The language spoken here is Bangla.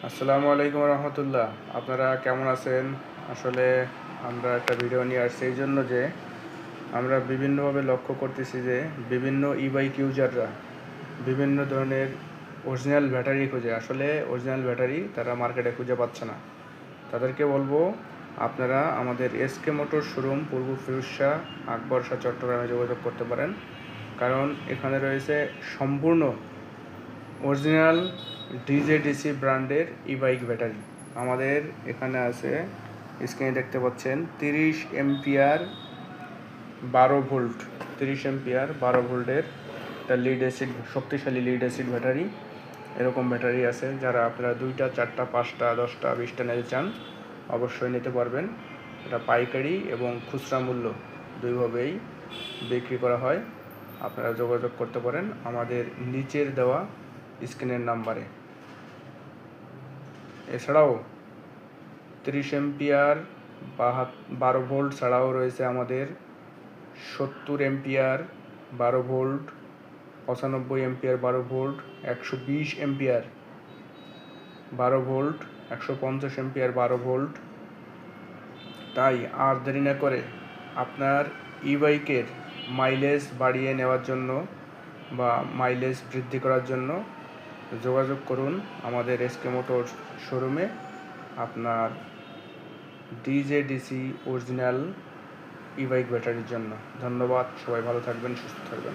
আসসালামু আলাইকুম রহমতুল্লাহ। আপনারা কেমন আছেন? আসলে আমরা একটা ভিডিও নিয়ে আসছি এই জন্য যে আমরা বিভিন্নভাবে লক্ষ্য করতেছি যে বিভিন্ন বাইক ইউজাররা বিভিন্ন ধরনের অরিজিনাল ব্যাটারি খুঁজে, আসলে অরিজিনাল ব্যাটারি তারা মার্কেটে খুঁজে পাচ্ছে না। তাদেরকে বলবো আপনারা আমাদের এসকে মোটর শোরুম পূর্ব ফিরোজশাহ আকবর শাহ চট্টগ্রামে যোগাযোগ করতে পারেন, কারণ এখানে রয়েছে সম্পূর্ণ অরিজিনাল ডিজেডিসি ব্র্যান্ডের বাইক ব্যাটারি। আমাদের এখানে আছে, স্ক্রিনে দেখতে পাচ্ছেন 30 এম্পিয়ার 12 ভোল্ট, 30 এম্পিয়ার 12 ভোল্টের একটা লিড অ্যাসিড, শক্তিশালী লিড অ্যাসিড ব্যাটারি। এরকম ব্যাটারি আছে, যারা আপনারা 2টা 4টা 5টা 10টা 20টা নিতে চান অবশ্যই নিতে পারবেন। এটা পাইকারি এবং খুচরা মূল্য দুইভাবেই বিক্রি করা হয়। আপনারা যোগাযোগ করতে পারেন আমাদের নিচের দেওয়া স্ক্রিনের নাম্বারে। এছাড়াও 30 এম্পিয়ার 12 ভোল্ট ছাড়াও রয়েছে আমাদের 70 ampere 12 volt, 95 ampere 12 volt, 120 ampere 12 volt, 150 ampere 12 volt. তাই আর দেরি না করে আপনার বাইকের মাইলেজ বাড়িয়ে নেওয়ার জন্য বা মাইলেজ বৃদ্ধি করার জন্য যোগাযোগ করুন আমাদের এসকে মোটর শোরুমে আপনার ডিজেডিসি অরিজিনাল বাইক ব্যাটারির জন্য। ধন্যবাদ, সবাই ভালো থাকবেন, সুস্থ থাকবেন।